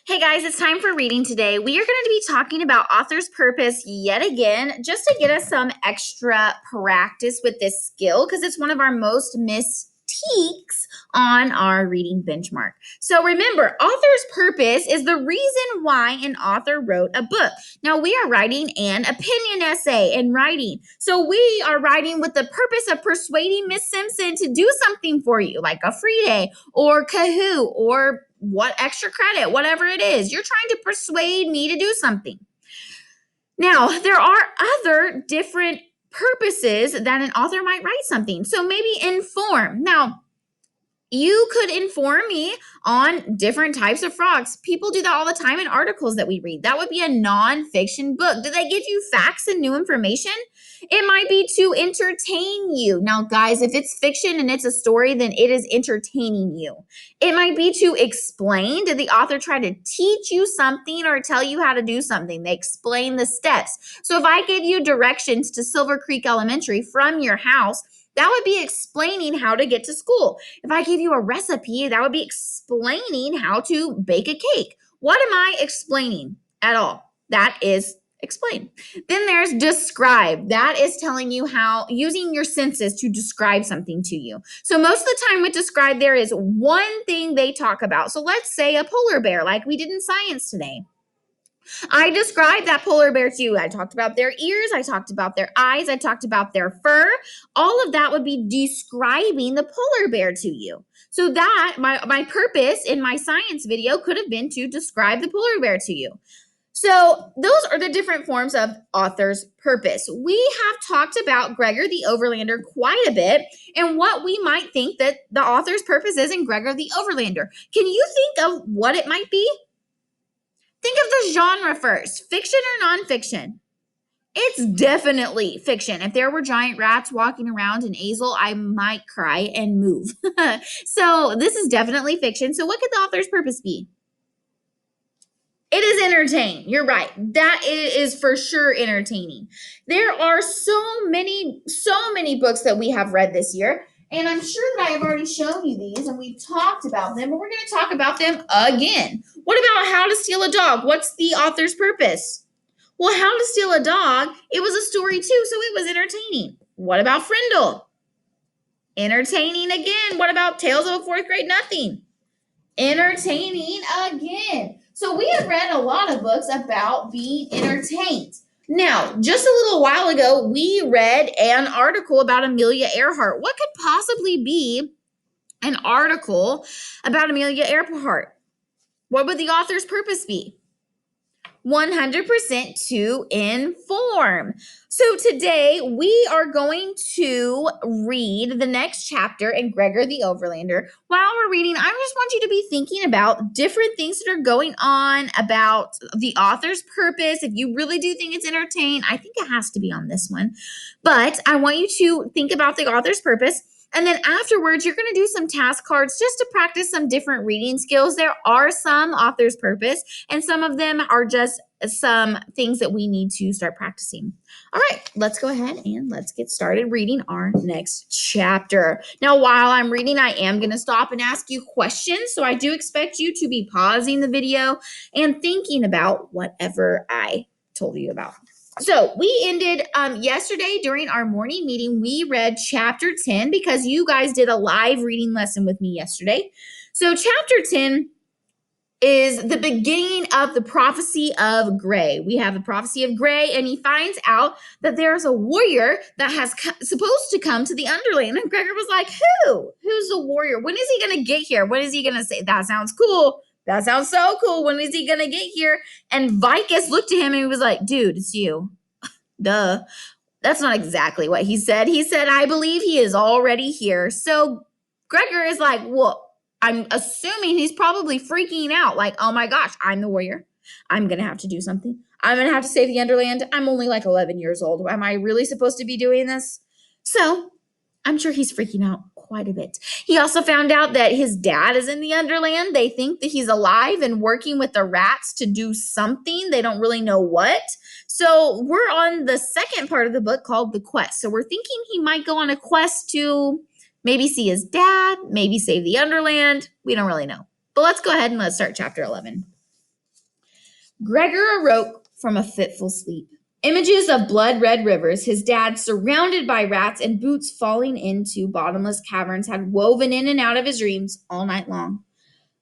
Hey guys, it's time for reading today. We are going to be talking about author's purpose yet again, just to get us some extra practice with this skill because it's one of our most missed teaks on our reading benchmark. So remember, author's purpose is the reason why an author wrote a book. Now we are writing an opinion essay in writing. So we are writing with the purpose of persuading Miss Simpson to do something for you, like a free day or Kahoot or what extra credit, whatever it is. You're trying to persuade me to do something. Now, there are other different purposes that an author might write something. So maybe inform. Now, you could inform me on different types of frogs. People do that all the time in articles that we read. That would be a nonfiction book. Do they give you facts and new information? It might be to entertain you. Now, guys, if it's fiction and it's a story, then it is entertaining you. It might be to explain. Did the author try to teach you something or tell you how to do something? They explain the steps. So if I give you directions to Silver Creek Elementary from your house, that would be explaining how to get to school. If I give you a recipe, that would be explaining how to bake a cake. What am I explaining at all? That is explain. Then there's describe. That is telling you how, using your senses to describe something to you. So most of the time with describe, there is one thing they talk about. So let's say a polar bear, like we did in science today. I described that polar bear to you. I talked about their ears. I talked about their eyes. I talked about their fur. All of that would be describing the polar bear to you. So that, my purpose in my science video could have been to describe the polar bear to you. So those are the different forms of author's purpose. We have talked about Gregor the Overlander quite a bit and what we might think that the author's purpose is in Gregor the Overlander. Can you think of what it might be? Think of the genre first, fiction or nonfiction? It's definitely fiction. If there were giant rats walking around in Azel, I might cry and move. So this is definitely fiction. So what could the author's purpose be? It is entertaining. You're right. That is for sure entertaining. There are so many books that we have read this year. And I'm sure that I have already shown you these and we've talked about them, but we're going to talk about them again. What about How to Steal a Dog? What's the author's purpose? Well, How to Steal a Dog, it was a story too, so it was entertaining. What about Frindle? Entertaining again. What about Tales of a Fourth Grade Nothing? Entertaining again. So we have read a lot of books about being entertained. Now, just a little while ago, we read an article about Amelia Earhart. What could possibly be an article about Amelia Earhart? What would the author's purpose be? 100% to inform. So today we are going to read the next chapter in Gregor the Overlander. While we're reading, I just want you to be thinking about different things that are going on, about the author's purpose. If you really do think it's entertaining, I think it has to be on this one. But I want you to think about the author's purpose. And then afterwards, you're going to do some task cards just to practice some different reading skills. There are some author's purpose, and some of them are just some things that we need to start practicing. All right, let's go ahead and let's get started reading our next chapter. Now, while I'm reading, I am going to stop and ask you questions. So I do expect you to be pausing the video and thinking about whatever I told you about. So we ended yesterday during our morning meeting. We read chapter 10 because you guys did a live reading lesson with me yesterday. So chapter 10 is the beginning of the prophecy of Gray. We have the prophecy of Gray, and he finds out that there's a warrior that has supposed to come to the Underland. And Gregor was like, who? Who's the warrior? When is he going to get here? What is he going to say? That sounds cool. That sounds so cool. When is he going to get here? And Vicus looked at him and he was like, dude, it's you. Duh. That's not exactly what he said. He said, I believe he is already here. So Gregor is like, well, I'm assuming he's probably freaking out. Like, oh my gosh, I'm the warrior. I'm going to have to do something. I'm going to have to save the Underland. I'm only like 11 years old. Am I really supposed to be doing this? So I'm sure he's freaking out quite a bit. He also found out that his dad is in the Underland. They think that he's alive and working with the rats to do something. They don't really know what. So we're on the second part of the book called The Quest. So we're thinking he might go on a quest to maybe see his dad, maybe save the Underland. We don't really know. But let's go ahead and let's start chapter 11. Gregor awoke from a fitful sleep. Images of blood-red rivers, his dad surrounded by rats, and Boots falling into bottomless caverns had woven in and out of his dreams all night long.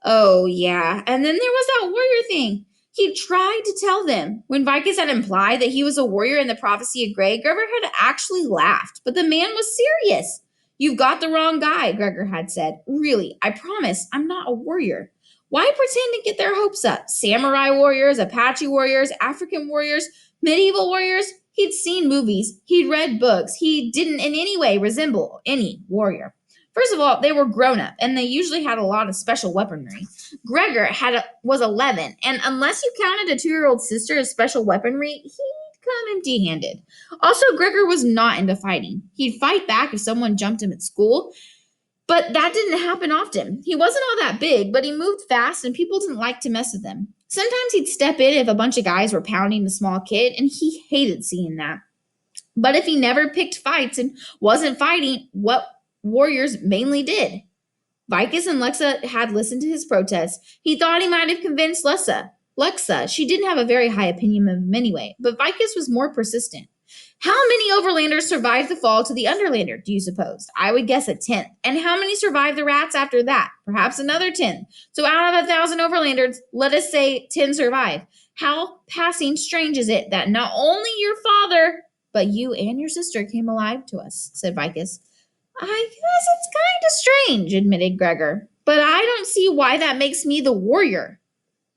Oh, yeah. And then there was that warrior thing. He tried to tell them. When Vicus had implied that he was a warrior in the prophecy of Grey, Gregor had actually laughed, but the man was serious. You've got the wrong guy, Gregor had said. Really, I promise, I'm not a warrior. Why pretend to get their hopes up? Samurai warriors, Apache warriors, African warriors, medieval warriors? He'd seen movies, he'd read books. He didn't in any way resemble any warrior. First of all, they were grown up, and they usually had a lot of special weaponry. Gregor was 11, and unless you counted a 2-year-old sister as special weaponry, he'd come empty-handed. Also, Gregor was not into fighting. He'd fight back if someone jumped him at school, but that didn't happen often. He wasn't all that big, but he moved fast, and people didn't like to mess with him. Sometimes he'd step in if a bunch of guys were pounding a small kid, and he hated seeing that. But if he never picked fights and wasn't fighting, what warriors mainly did. Vicus and Lexa had listened to his protests. He thought he might have convinced Lexa, she didn't have a very high opinion of him anyway, but Vicus was more persistent. How many Overlanders survived the fall to the Underlander, do you suppose? I would guess a tenth. And how many survived the rats after that? Perhaps another 10. So out of 1,000 Overlanders, let us say 10 survive. How passing strange is it that not only your father, but you and your sister came alive to us, said Vicus. I guess it's kind of strange, admitted Gregor. But I don't see why that makes me the warrior.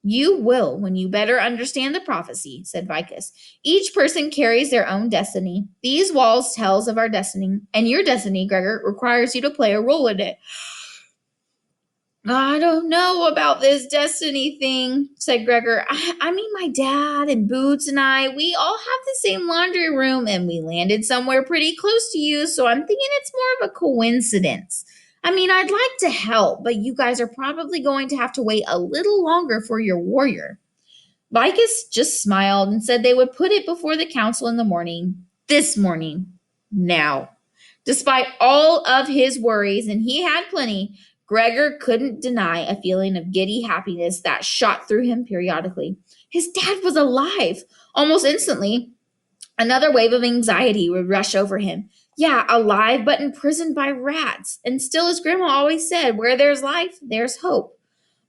You will when you better understand the prophecy, said Vicus. Each person carries their own destiny. These walls tells of our destiny, and your destiny, Gregor, requires you to play a role in it. I don't know about this destiny thing, said Gregor. I mean, my dad and Boots and I, we all have the same laundry room and we landed somewhere pretty close to you, so I'm thinking it's more of a coincidence. I mean, I'd like to help, but you guys are probably going to have to wait a little longer for your warrior. Vicus just smiled and said they would put it before the council in the morning. This morning. Now. Despite all of his worries, and he had plenty, Gregor couldn't deny a feeling of giddy happiness that shot through him periodically. His dad was alive. Almost instantly, another wave of anxiety would rush over him. Yeah, alive, but imprisoned by rats. And still, as Grandma always said, where there's life, there's hope.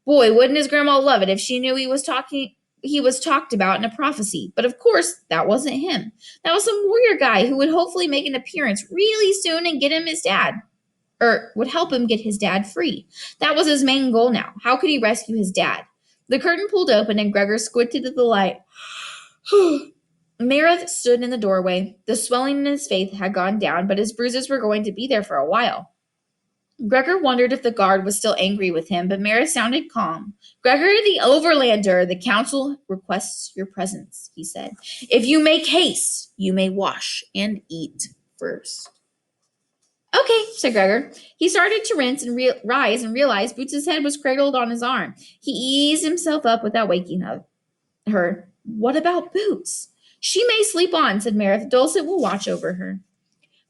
Boy, wouldn't his grandma love it if she knew he was talked about in a prophecy. But of course, that wasn't him. That was some warrior guy who would hopefully make an appearance really soon and get him his dad. Or would help him get his dad free. That was his main goal now. How could he rescue his dad? The curtain pulled open and Gregor squinted at the light. Meredith stood in the doorway. The swelling in his face had gone down, but his bruises were going to be there for a while. Gregor wondered if the guard was still angry with him, but Meredith sounded calm. Gregor the Overlander, the council requests your presence, he said. If you make haste, you may wash and eat first. Okay, said Gregor. He started to rinse and rise and realized Boots' head was cradled on his arm. He eased himself up without waking her. What about Boots? She may sleep on, said Meredith. Dulcet will watch over her.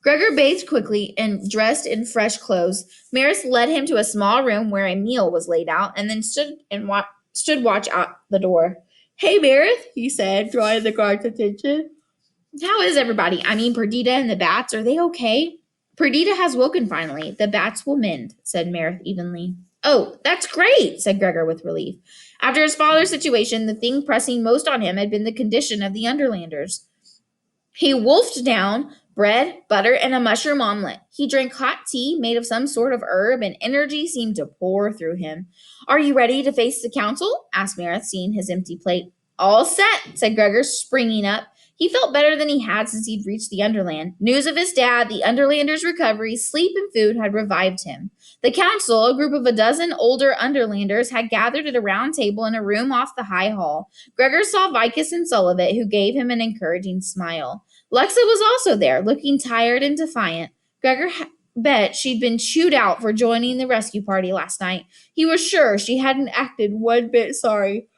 Gregor bathed quickly and dressed in fresh clothes. Maris led him to a small room where a meal was laid out and then stood watch out the door. Hey, Meredith, he said, drawing the guard's attention. How is everybody? I mean, Perdita and the bats, are they okay? Perdita has woken finally. The bats will mend, said Meredith evenly. Oh, that's great, said Gregor with relief. After his father's situation, the thing pressing most on him had been the condition of the Underlanders. He wolfed down bread, butter, and a mushroom omelet. He drank hot tea made of some sort of herb, and energy seemed to pour through him. Are you ready to face the council? Asked Meredith, seeing his empty plate. All set, said Gregor, springing up. He felt better than he had since he'd reached the Underland. News of his dad, the Underlander's recovery, sleep, and food had revived him. The council, a group of a dozen older Underlanders, had gathered at a round table in a room off the high hall. Gregor saw Vicus and Sullivan, who gave him an encouraging smile. Lexa was also there, looking tired and defiant. Gregor bet she'd been chewed out for joining the rescue party last night. He was sure she hadn't acted one bit sorry.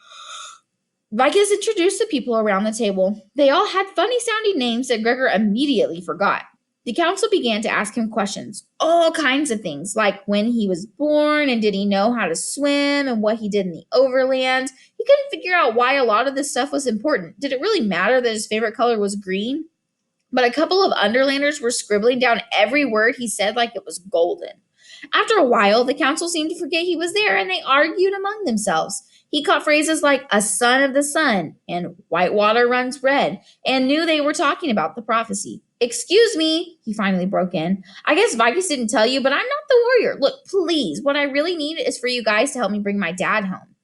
Vicus introduced the people around the table. They all had funny-sounding names that Gregor immediately forgot. The council began to ask him questions, all kinds of things, like when he was born and did he know how to swim and what he did in the overland. He couldn't figure out why a lot of this stuff was important. Did it really matter that his favorite color was green? But a couple of Underlanders were scribbling down every word he said like it was golden. After a while, the council seemed to forget he was there and they argued among themselves. He caught phrases like a son of the sun and white water runs red and knew they were talking about the prophecy. Excuse me, he finally broke in. I guess Vicus didn't tell you, but I'm not the warrior. Look, please, what I really need is for you guys to help me bring my dad home.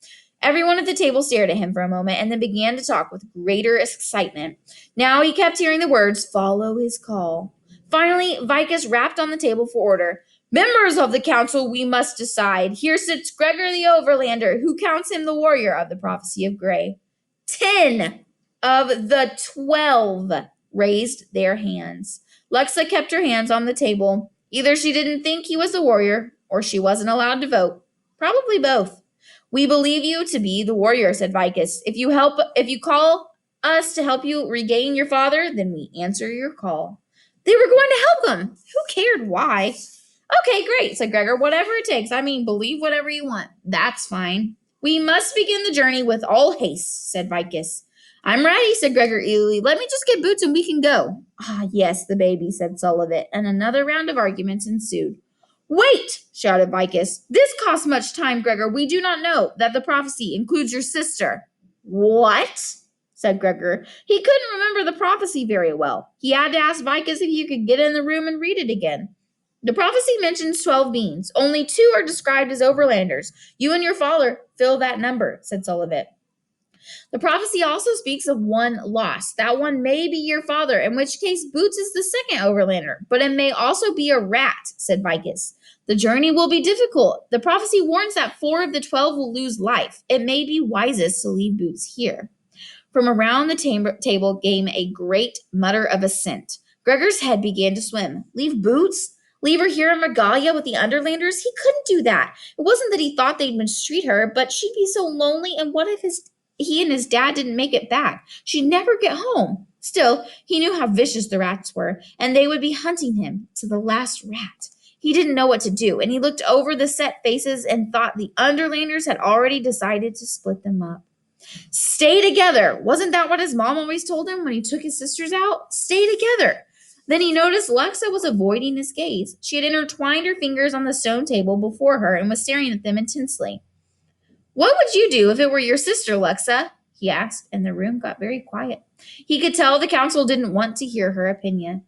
Everyone at the table stared at him for a moment and then began to talk with greater excitement. Now he kept hearing the words, follow his call. Finally, Vicus rapped on the table for order. Members of the council, we must decide. Here sits Gregor the Overlander, who counts him the warrior of the prophecy of Gray. 10 of the 12 raised their hands. Lexa kept her hands on the table. Either she didn't think he was the warrior, or she wasn't allowed to vote. Probably both. We believe you to be the warrior, said Vicus. If you call us to help you regain your father, then we answer your call. They were going to help them. Who cared why? Okay, great, said Gregor. Whatever it takes. I mean, believe whatever you want. That's fine. We must begin the journey with all haste, said Vicus. I'm ready, said Gregor eagerly. Let me just get boots and we can go. Ah, yes, the baby, said Sullivan, and another round of arguments ensued. Wait, shouted Vicus. This costs much time, Gregor. We do not know that the prophecy includes your sister. What? Said Gregor. He couldn't remember the prophecy very well. He had to ask Vicus if he could get in the room and read it again. The prophecy mentions 12 beings. Only 2 are described as overlanders. You and your father fill that number, said Sullivan. The prophecy also speaks of one lost. That one may be your father, in which case Boots is the second overlander, but it may also be a rat, said Vicus. The journey will be difficult. The prophecy warns that 4 of the 12 will lose life. It may be wisest to leave Boots here. From around the table came a great mutter of assent. Gregor's head began to swim. Leave Boots? Leave her here in Regalia with the Underlanders? He couldn't do that. It wasn't that he thought they'd mistreat her, but she'd be so lonely, and what if he and his dad didn't make it back? She'd never get home. Still, he knew how vicious the rats were, and they would be hunting him to the last rat. He didn't know what to do, and he looked over the set faces and thought the Underlanders had already decided to split them up. Stay together. Wasn't that what his mom always told him when he took his sisters out? Stay together. Then he noticed Lexa was avoiding his gaze. She had intertwined her fingers on the stone table before her and was staring at them intensely. What would you do if it were your sister, Lexa? He asked, and the room got very quiet. He could tell the council didn't want to hear her opinion.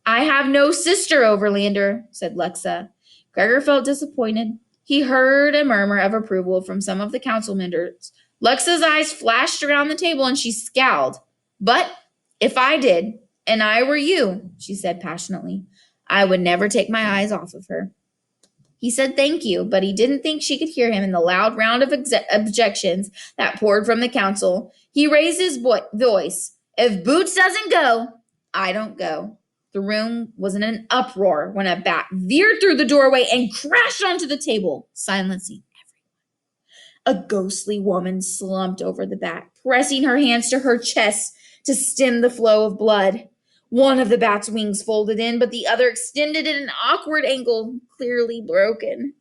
I have no sister, Overlander, said Lexa. Gregor felt disappointed. He heard a murmur of approval from some of the council members. Lexa's eyes flashed around the table and she scowled. But if I did, and I were you, she said passionately, I would never take my eyes off of her. He said thank you, but he didn't think she could hear him in the loud round of objections that poured from the council. He raised his voice. If Boots doesn't go, I don't go. The room was in an uproar when a bat veered through the doorway and crashed onto the table, silencing everyone. A ghostly woman slumped over the bat, pressing her hands to her chest to stem the flow of blood. One of the bat's wings folded in, but the other extended at an awkward angle, clearly broken.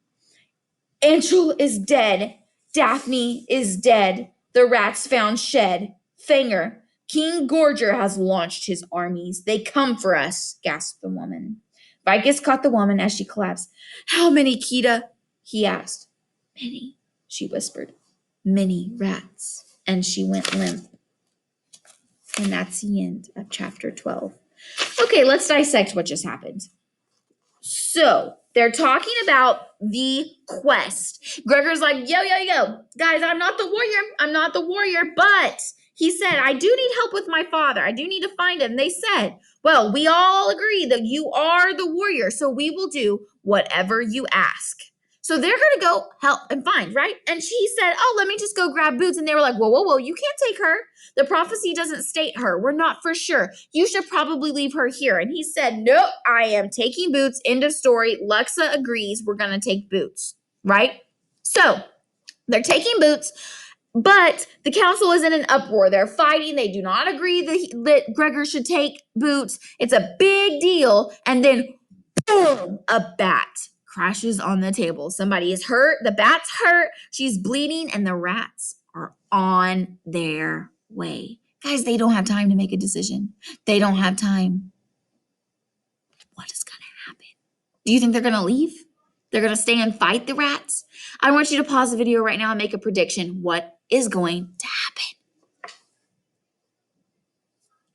Angel is dead. Daphne is dead. The rats found Shed. Fanger. King Gorger has launched his armies. They come for us, gasped the woman. Vicus caught the woman as she collapsed. How many, Kita? He asked. Many, she whispered. Many rats. And she went limp. And that's the end of chapter 12. Okay, let's dissect what just happened. So, they're talking about the quest. Gregor's like, yo, guys, I'm not the warrior, but he said, I do need help with my father. I do need to find him. They said, well, we all agree that you are the warrior, so we will do whatever you ask. So they're going to go help and find, right? And she said, oh, let me just go grab Boots. And they were like, whoa, you can't take her. The prophecy doesn't state her. We're not for sure. You should probably leave her here. And he said, nope, I am taking Boots. End of story. Lexa agrees we're going to take Boots, right? So they're taking Boots. But the council is in an uproar. They're fighting. They do not agree that Gregor should take Boots. It's a big deal. And then, boom, a bat crashes on the table. Somebody is hurt. The bat's hurt. She's bleeding, and the rats are on their way. Guys, they don't have time to make a decision. They don't have time. What is going to happen? Do you think they're going to leave? They're going to stay and fight the rats? I want you to pause the video right now and make a prediction. What is going to happen?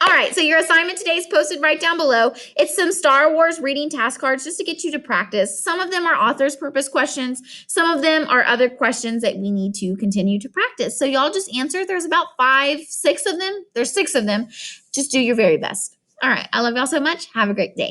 All right, so your assignment today is posted right down below. It's some Star Wars reading task cards just to get you to practice. Some of them are author's purpose questions. Some of them are other questions that we need to continue to practice. So y'all just answer. There's about 6 of them. There's 6 of them. Just do your very best. All right, I love y'all so much. Have a great day.